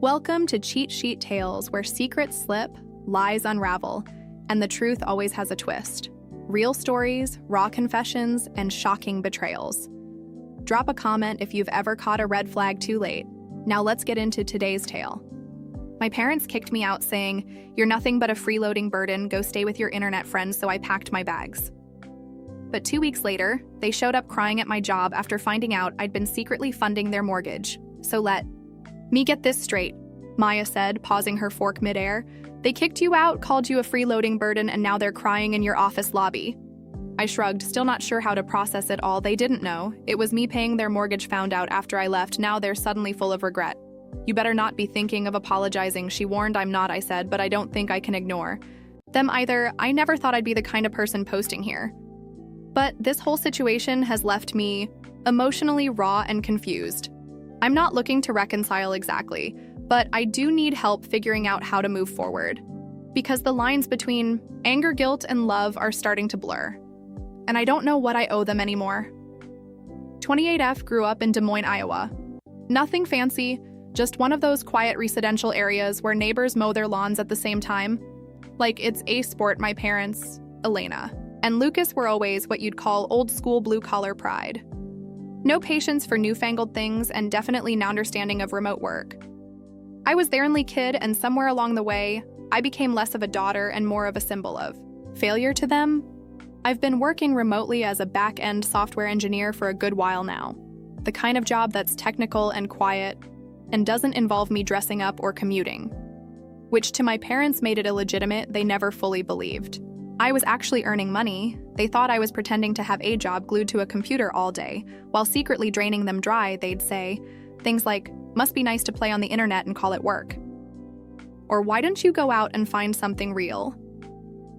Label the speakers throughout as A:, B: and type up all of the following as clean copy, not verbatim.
A: Welcome to Cheat Sheet Tales, where secrets slip, lies unravel, and the truth always has a twist. Real stories, raw confessions, and shocking betrayals. Drop a comment if you've ever caught a red flag too late. Now let's get into today's tale. My parents kicked me out saying, "You're nothing but a freeloading burden, go stay with your internet friends," so I packed my bags. But 2 weeks later, they showed up crying at my job after finding out I'd been secretly funding their mortgage. So let me get this straight, Maya said, pausing her fork midair. They kicked you out, called you a freeloading burden, and now they're crying in your office lobby. I shrugged, still not sure how to process it all. They didn't know. It was me paying their mortgage found out after I left. Now they're suddenly full of regret. You better not be thinking of apologizing, she warned. I'm not, I said, but I don't think I can ignore them either. I never thought I'd be the kind of person posting here. But this whole situation has left me emotionally raw and confused. I'm not looking to reconcile exactly, but I do need help figuring out how to move forward. Because the lines between anger, guilt, and love are starting to blur. And I don't know what I owe them anymore. 28F grew up in Des Moines, Iowa. Nothing fancy, just one of those quiet residential areas where neighbors mow their lawns at the same time. Like it's a sport. My parents, Elena, and Lucas were always what you'd call old-school blue-collar pride. No patience for newfangled things and definitely no understanding of remote work. I was their only kid, and somewhere along the way, I became less of a daughter and more of a symbol of failure to them. I've been working remotely as a back-end software engineer for a good while now. The kind of job that's technical and quiet and doesn't involve me dressing up or commuting. Which to my parents made it illegitimate. They never fully believed I was actually earning money. They thought I was pretending to have a job glued to a computer all day, while secretly draining them dry. They'd say things like, "Must be nice to play on the internet and call it work." Or, "Why don't you go out and find something real?"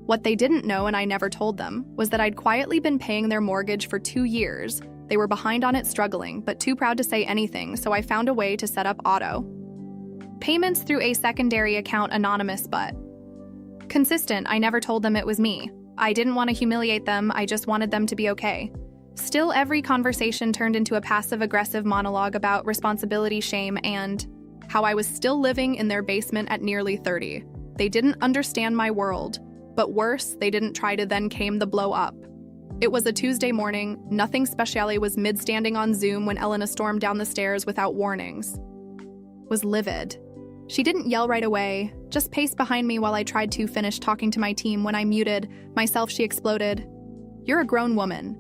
A: What they didn't know, and I never told them, was that I'd quietly been paying their mortgage for 2 years. They were behind on it, struggling, but too proud to say anything, so I found a way to set up auto payments through a secondary account, anonymous but consistent. I never told them it was me. I didn't want to humiliate them, I just wanted them to be okay. Still, every conversation turned into a passive-aggressive monologue about responsibility, shame, and how I was still living in their basement at nearly 30. They didn't understand my world, but worse, they didn't try to. Then came the blow up. It was a Tuesday morning, nothing special. I was mid-standing on Zoom when Elena stormed down the stairs without warnings. Was livid. She didn't yell right away, just paced behind me while I tried to finish talking to my team. When I muted myself, she exploded. "You're a grown woman."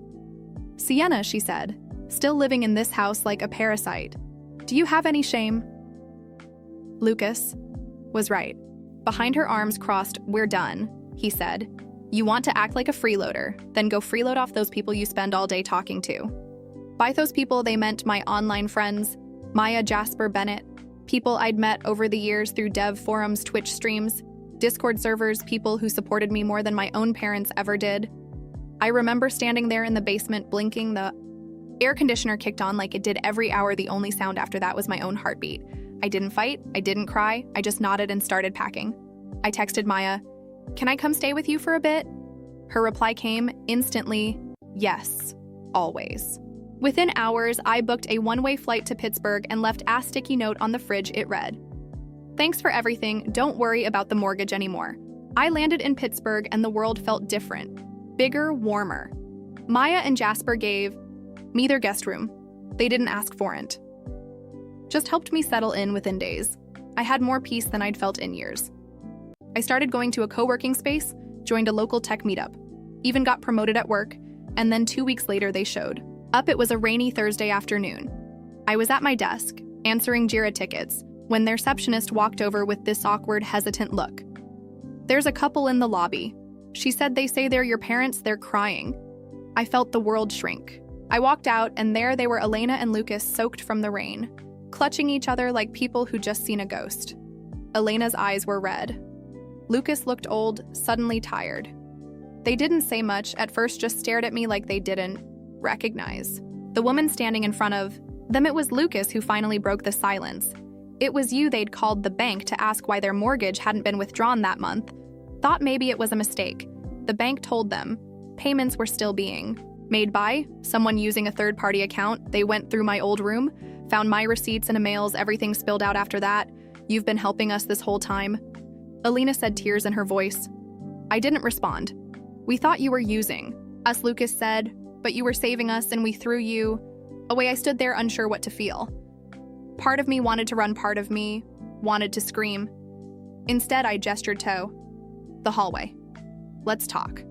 A: "Sienna," she said, "still living in this house like a parasite. Do you have any shame?" Lucas was right. Behind her arms crossed, "We're done," he said. "You want to act like a freeloader, then go freeload off those people you spend all day talking to." By those people, they meant my online friends, Maya, Jasper, Bennett, people I'd met over the years through dev forums, Twitch streams, Discord servers, people who supported me more than my own parents ever did. I remember standing there in the basement, blinking. The air conditioner kicked on like it did every hour. The only sound after that was my own heartbeat. I didn't fight, I didn't cry, I just nodded and started packing. I texted Maya, "Can I come stay with you for a bit?" Her reply came instantly, "Yes, always." Within hours, I booked a one-way flight to Pittsburgh and left a sticky note on the fridge. It read, "Thanks for everything, don't worry about the mortgage anymore." I landed in Pittsburgh and the world felt different, bigger, warmer. Maya and Jasper gave me their guest room. They didn't ask for it. Just helped me settle in within days. I had more peace than I'd felt in years. I started going to a co-working space, joined a local tech meetup, even got promoted at work, and then 2 weeks later they showed up. It was a rainy Thursday afternoon. I was at my desk, answering Jira tickets, when their receptionist walked over with this awkward, hesitant look. "There's a couple in the lobby." She said, "They say they're your parents, they're crying." I felt the world shrink. I walked out, and there they were, Elena and Lucas, soaked from the rain, clutching each other like people who'd just seen a ghost. Elena's eyes were red. Lucas looked old, suddenly tired. They didn't say much, at first just stared at me like they didn't recognize the woman standing in front of them. It was Lucas who finally broke the silence. "It was you. They'd called the bank to ask why their mortgage hadn't been withdrawn that month. Thought maybe it was a mistake. The bank told them payments were still being made by someone using a third-party account. They went through my old room, found my receipts and emails, everything spilled out after that. You've been helping us this whole time." Alina said, tears in her voice. I didn't respond. "We thought you were using us," Lucas said, "but you were saving us and we threw you away." I stood there unsure what to feel. Part of me wanted to run, part of me wanted to scream. Instead, I gestured to the hallway. "Let's talk."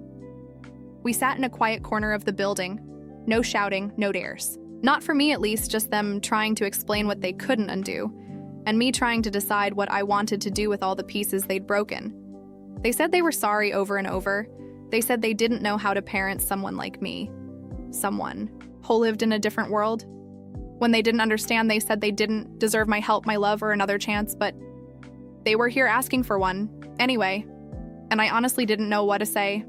A: We sat in a quiet corner of the building. No shouting, no dares. Not for me, at least, just them trying to explain what they couldn't undo, and me trying to decide what I wanted to do with all the pieces they'd broken. They said they were sorry over and over. They said they didn't know how to parent someone like me. Someone who lived in a different world. When they didn't understand, they said they didn't deserve my help, my love, or another chance, but they were here asking for one anyway, and I honestly didn't know what to say.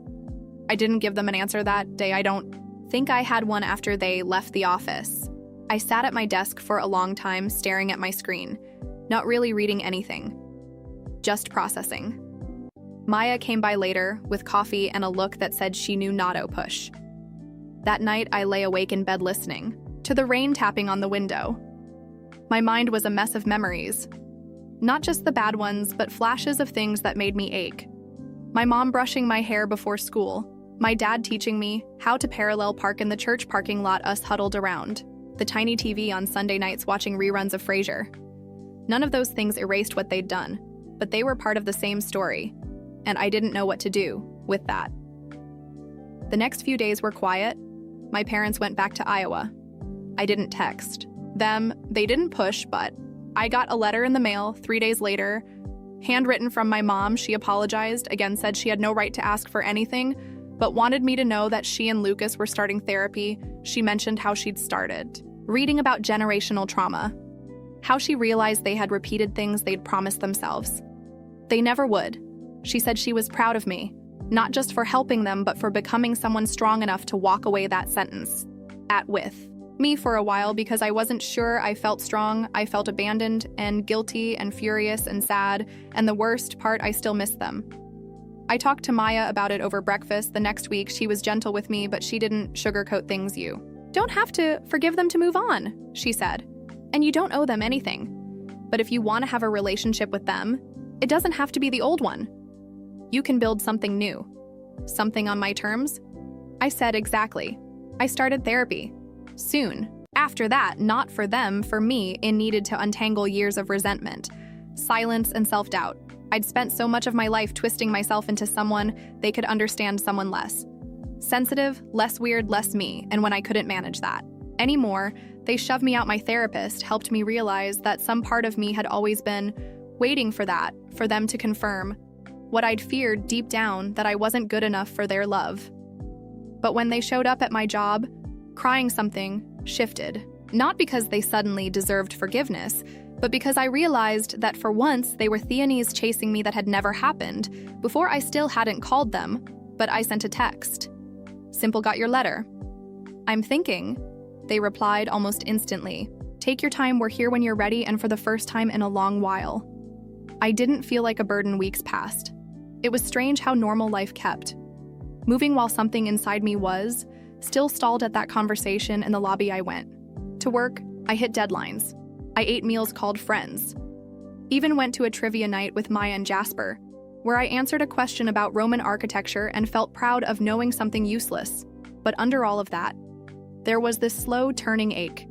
A: I didn't give them an answer that day. I don't think I had one after they left the office. I sat at my desk for a long time, staring at my screen, not really reading anything, just processing. Maya came by later with coffee and a look that said she knew not to push. That night, I lay awake in bed listening to the rain tapping on the window. My mind was a mess of memories. Not just the bad ones, but flashes of things that made me ache. My mom brushing my hair before school. My dad teaching me how to parallel park in the church parking lot, us huddled around the tiny TV on Sunday nights watching reruns of Frasier. None of those things erased what they'd done, but they were part of the same story, and I didn't know what to do with that. The next few days were quiet. My parents went back to Iowa. I didn't text them. They didn't push, but I got a letter in the mail 3 days later, handwritten from my mom. She apologized, again said she had no right to ask for anything, but wanted me to know that she and Lucas were starting therapy. She mentioned how she'd started reading about generational trauma, how she realized they had repeated things they'd promised themselves they never would. She said she was proud of me, not just for helping them, but for becoming someone strong enough to walk away that sentence with me for a while, because I wasn't sure I felt strong. I felt abandoned and guilty and furious and sad, and the worst part, I still missed them. I talked to Maya about it over breakfast the next week. She was gentle with me, but she didn't sugarcoat things. "You don't have to forgive them to move on," she said, "and you don't owe them anything. But if you want to have a relationship with them, it doesn't have to be the old one. You can build something new, something on my terms." I said, "Exactly. I started therapy. Soon. After that, not for them, for me, it needed to untangle years of resentment, silence, and self-doubt. I'd spent so much of my life twisting myself into someone they could understand, someone less sensitive, less weird, less me, and when I couldn't manage that anymore, they shoved me out. My therapist helped me realize that some part of me had always been waiting for that, for them to confirm what I'd feared deep down, that I wasn't good enough for their love. But when they showed up at my job, crying, something shifted. Not because they suddenly deserved forgiveness, but because I realized that for once they were Theanese chasing me that had never happened. Before, I still hadn't called them, but I sent a text. "Simple, got your letter." "I'm thinking," they replied almost instantly. "Take your time, we're here when you're ready," and for the first time in a long while, I didn't feel like a burden. Weeks passed. It was strange how normal life kept moving while something inside me was still stalled. At that conversation in the lobby, I went to work. I hit deadlines. I ate meals, called friends. Even went to a trivia night with Maya and Jasper, where I answered a question about Roman architecture and felt proud of knowing something useless. But under all of that, there was this slow turning ache.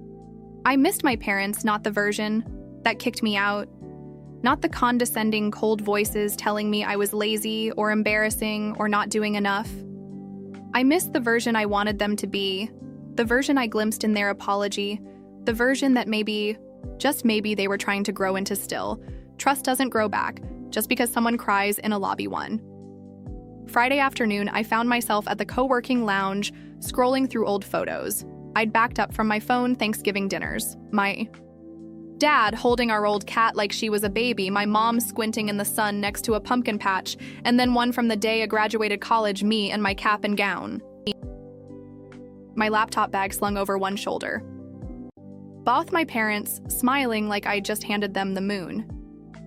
A: I missed my parents, not the version that kicked me out, not the condescending, cold voices telling me I was lazy or embarrassing or not doing enough. I missed the version I wanted them to be, the version I glimpsed in their apology, the version that maybe, just maybe, they were trying to grow into still. Trust doesn't grow back just because someone cries in a lobby. One Friday afternoon, I found myself at the co-working lounge, scrolling through old photos. I'd backed up from my phone Thanksgiving dinners. My dad holding our old cat like she was a baby, my mom squinting in the sun next to a pumpkin patch, and then one from the day I graduated college, me and my cap and gown. My laptop bag slung over one shoulder. Both my parents smiling like I just handed them the moon.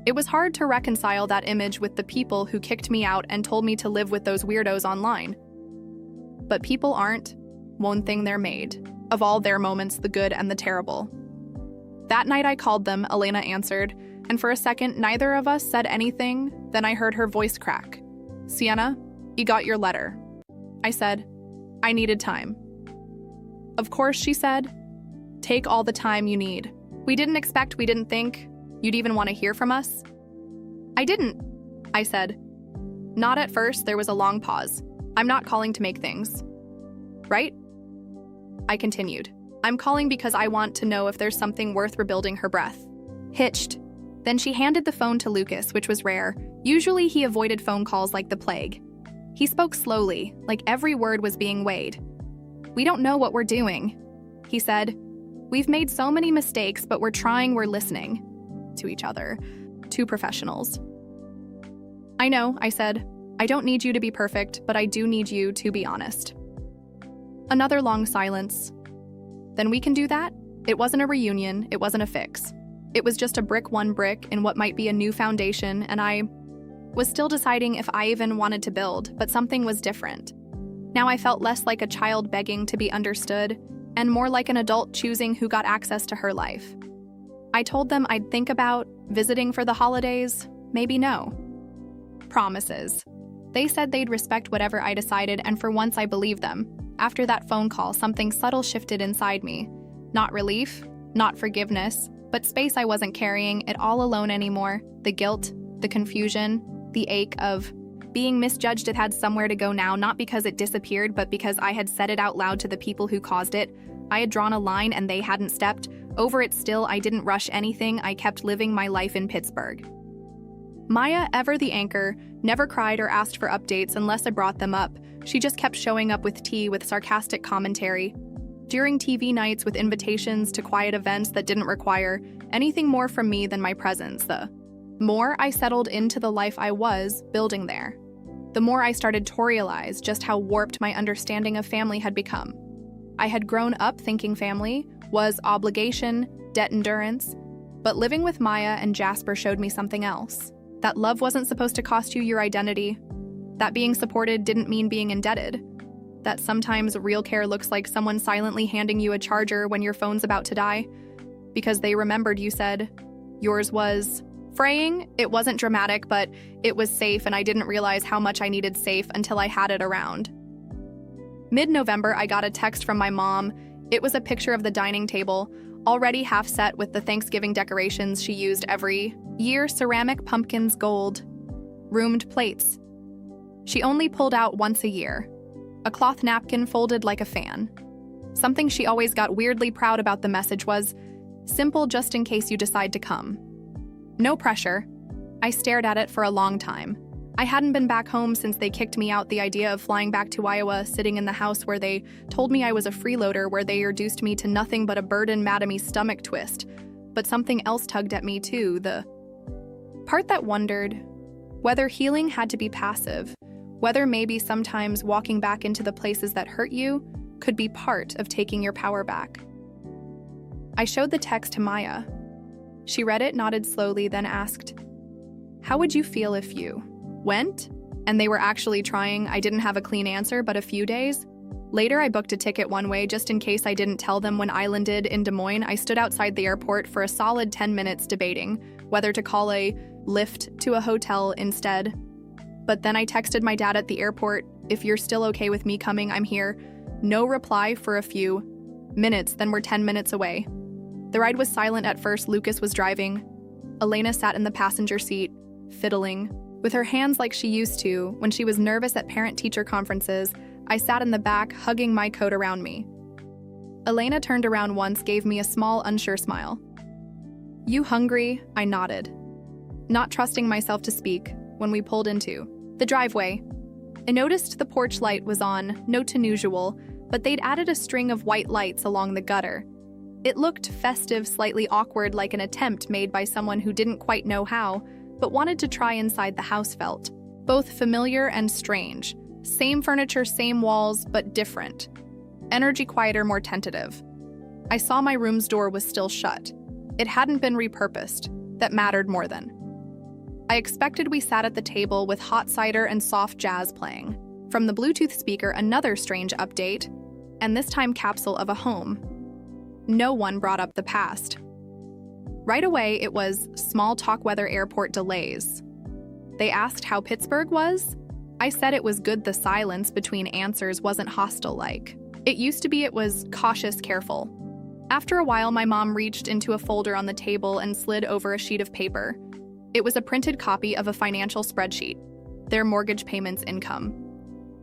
A: It was hard to reconcile that image with the people who kicked me out and told me to live with those weirdos online. But people aren't one thing, they're made of all their moments, the good and the terrible. That night I called them, Elena answered. And for a second, neither of us said anything. Then I heard her voice crack. "Sienna, you got your letter." I said, "I needed time." "Of course," she said. "Take all the time you need. We didn't think you'd even want to hear from us." "I didn't," I said. "Not at first." There was a long pause. "I'm not calling to make things right," I continued. "I'm calling because I want to know if there's something worth rebuilding." Her breath hitched. Then she handed the phone to Lucas, which was rare. Usually he avoided phone calls like the plague. He spoke slowly, like every word was being weighed. "We don't know what we're doing," he said. "We've made so many mistakes, but we're listening to each other. Two professionals." "I know," I said. "I don't need you to be perfect, but I do need you to be honest." Another long silence. "Then we can do that?" It wasn't a reunion, it wasn't a fix. It was just one brick in what might be a new foundation, and I was still deciding if I even wanted to build, but something was different. Now I felt less like a child begging to be understood, and more like an adult choosing who got access to her life. I told them I'd think about visiting for the holidays, maybe no. Promises. They said they'd respect whatever I decided, and for once I believed them. After that phone call, something subtle shifted inside me. Not relief, not forgiveness, but space I wasn't carrying it all alone anymore. The guilt, the confusion, the ache of being misjudged. It had somewhere to go now, not because it disappeared, but because I had said it out loud to the people who caused it. I had drawn a line and they hadn't stepped over it. Still, I didn't rush anything. I kept living my life in Pittsburgh. Maya, ever the anchor, never cried or asked for updates unless I brought them up. She just kept showing up with tea, with sarcastic commentary. During TV nights, with invitations to quiet events that didn't require anything more from me than my presence. The more I settled into the life I was building there, the more I started to realize just how warped my understanding of family had become. I had grown up thinking family was obligation, debt endurance, but living with Maya and Jasper showed me something else. That love wasn't supposed to cost you your identity. That being supported didn't mean being indebted. That sometimes real care looks like someone silently handing you a charger when your phone's about to die because they remembered you said yours was fraying. It wasn't dramatic, but it was safe, and I didn't realize how much I needed safe until I had it around. Mid-November, I got a text from my mom. It was a picture of the dining table, already half set with the Thanksgiving decorations she used every year: ceramic pumpkins, gold, roomed plates. She only pulled out once a year. A cloth napkin folded like a fan. Something she always got weirdly proud about. The message was simple, just in case you decide to come. No pressure. I stared at it for a long time. I hadn't been back home since they kicked me out. The idea of flying back to Iowa, sitting in the house where they told me I was a freeloader, where they reduced me to nothing but a burden, made me stomach twist. But something else tugged at me too, the part that wondered whether healing had to be passive, whether maybe sometimes walking back into the places that hurt you could be part of taking your power back. I showed the text to Maya. She read it, nodded slowly, then asked, "How would you feel if you went?" And they were actually trying. I didn't have a clean answer, but a few days later, I booked a ticket one way just in case I didn't tell them. When I landed in Des Moines, I stood outside the airport for a solid 10 minutes debating whether to call a Lyft to a hotel instead. But then I texted my dad at the airport, "If you're still okay with me coming, I'm here." No reply for a few minutes, then we're 10 minutes away. The ride was silent at first. Lucas was driving. Elena sat in the passenger seat, fiddling with her hands like she used to when she was nervous at parent-teacher conferences. I sat in the back, hugging my coat around me. Elena turned around once, gave me a small, unsure smile. "You hungry?" I nodded, not trusting myself to speak. When we pulled into the driveway, I noticed the porch light was on, no unusual, but they'd added a string of white lights along the gutter. It looked festive, slightly awkward, like an attempt made by someone who didn't quite know how, but wanted to try inside. The house felt both familiar and strange. Same furniture, same walls, but different. Energy quieter, more tentative. I saw my room's door was still shut. It hadn't been repurposed. That mattered more than I expected. We sat at the table with hot cider and soft jazz playing. From the Bluetooth speaker, another strange update, and this time capsule of a home. No one brought up the past. Right away, it was small talk weather airport delays. They asked how Pittsburgh was. I said it was good the silence between answers wasn't hostile-like. It used to be it was cautious, careful. After a while, my mom reached into a folder on the table and slid over a sheet of paper. It was a printed copy of a financial spreadsheet, their mortgage payments, income.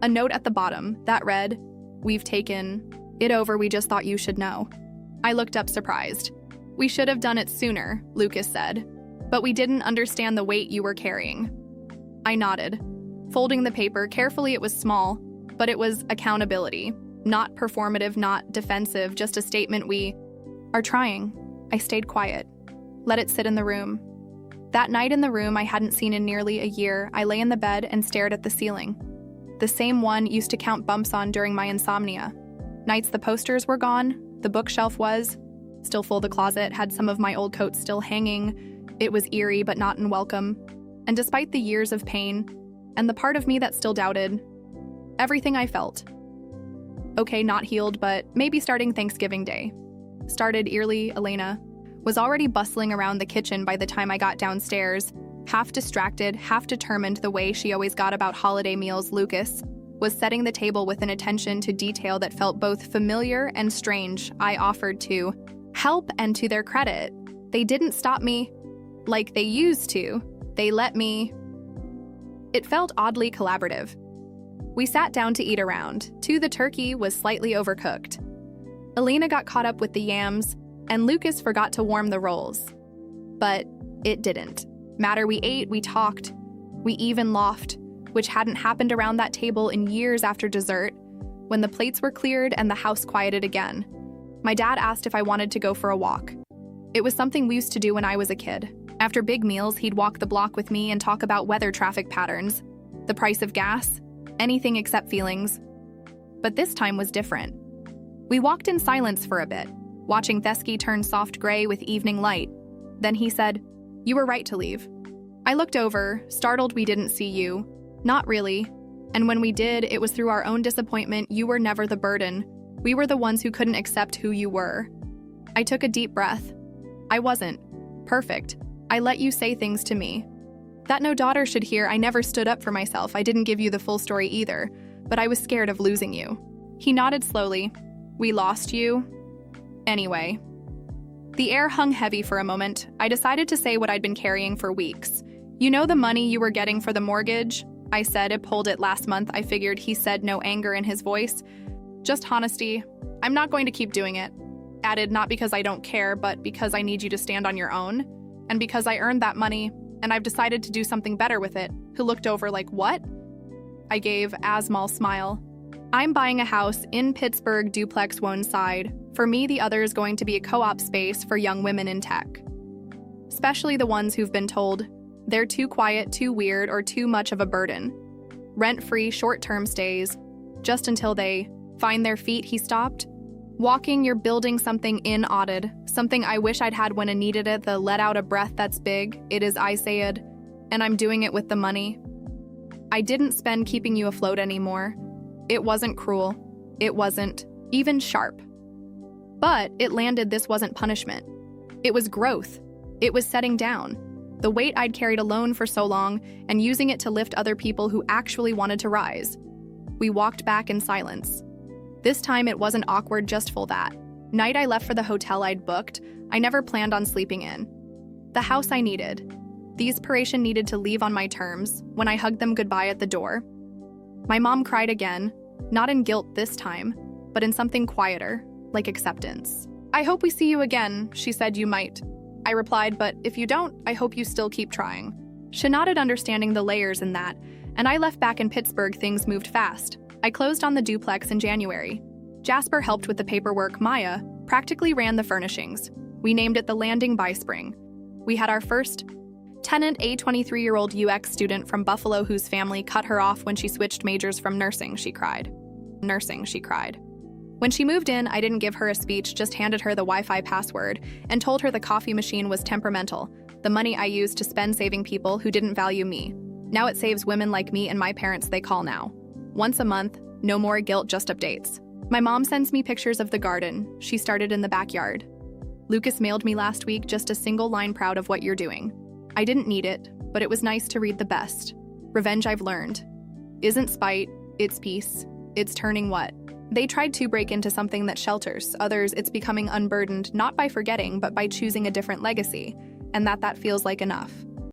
A: A note at the bottom that read, "We've taken it over, we just thought you should know." I looked up surprised. "We should have done it sooner," Lucas said, "but we didn't understand the weight you were carrying." I nodded. Folding the paper carefully, it was small, but it was accountability. Not performative, not defensive, just a statement we are trying. I stayed quiet. Let it sit in the room. That night in the room I hadn't seen in nearly a year, I lay in the bed and stared at the ceiling. The same one used to count bumps on during my insomnia. Nights the posters were gone, the bookshelf was still full, the closet had some of my old coats still hanging. It was eerie but not unwelcome. And despite the years of pain, and the part of me that still doubted, everything I felt. Okay, not healed, but maybe starting Thanksgiving Day. Started eerily, Elena was already bustling around the kitchen by the time I got downstairs, half distracted, half determined the way she always got about holiday meals. Lucas was setting the table with an attention to detail that felt both familiar and strange. I offered to help, and to their credit, they didn't stop me like they used to. They let me. It felt oddly collaborative. We sat down to eat around. The turkey was slightly overcooked. Elena got caught up with the yams, and Lucas forgot to warm the rolls. But it didn't matter. We ate, we talked, we even laughed, which hadn't happened around that table in years. After dessert, when the plates were cleared and the house quieted again, my dad asked if I wanted to go for a walk. It was something we used to do when I was a kid. After big meals, he'd walk the block with me and talk about weather, traffic patterns, the price of gas, anything except feelings. But this time was different. We walked in silence for a bit, watching Thesky turn soft gray with evening light. Then he said, "You were right to leave." I looked over, startled. "We didn't see you." "Not really. And when we did, it was through our own disappointment. You were never the burden. We were the ones who couldn't accept who you were." I took a deep breath. I wasn't perfect. I let you say things to me that no daughter should hear. I never stood up for myself. I didn't give you the full story either, but I was scared of losing you. He nodded slowly. "We lost you anyway." The air hung heavy for a moment. I decided to say what I'd been carrying for weeks. "You know the money you were getting for the mortgage?" I said. "I pulled it last month." I figured he said, no anger in his voice, just honesty. "I'm not going to keep doing it." Added, "Not because I don't care, but because I need you to stand on your own. And because I earned that money, and I've decided to do something better with it." Who looked over like, "What?" I gave a small smile. "I'm buying a house in Pittsburgh, duplex one side. For me, the other is going to be a co-op space for young women in tech. Especially the ones who've been told they're too quiet, too weird, or too much of a burden. Rent-free, short-term stays, just until they find their feet." He stopped. "Walking, you're building something in Odded, something I wish I'd had when I needed it. The let out a breath that's big. It is I said, and I'm doing it with the money. I didn't spend keeping you afloat anymore. It wasn't cruel. It wasn't even sharp. But it landed. This wasn't punishment. It was growth. It was setting down the weight I'd carried alone for so long and using it to lift other people who actually wanted to rise." We walked back in silence. This time it wasn't awkward, just full. That night I left for the hotel I'd booked. I never planned on sleeping in. The house I needed. The inspiration needed to leave on my terms. When I hugged them goodbye at the door, my mom cried again, not in guilt this time, but in something quieter, like acceptance. "I hope we see you again," she said. "You might." I replied, "But if you don't, I hope you still keep trying." She nodded, understanding the layers in that, and I left. Back in Pittsburgh, things moved fast. I closed on the duplex in January. Jasper helped with the paperwork. Maya practically ran the furnishings. We named it The Landing by spring. We had our first tenant, a 23-year-old UX student from Buffalo whose family cut her off when she switched majors from nursing. She cried. Nursing, she cried. When she moved in, I didn't give her a speech, just handed her the Wi-Fi password and told her the coffee machine was temperamental, the money I used to spend saving people who didn't value me. Now it saves women like me and my parents. They call now. Once a month, no more guilt, just updates. My mom sends me pictures of the garden she started in the backyard. Lucas mailed me last week just a single line proud of what you're doing. I didn't need it, but it was nice to read the best. Revenge I've learned isn't spite, it's peace. It's turning what? They tried to break into something that shelters. Others, it's becoming unburdened, not by forgetting, but by choosing a different legacy, and that feels like enough.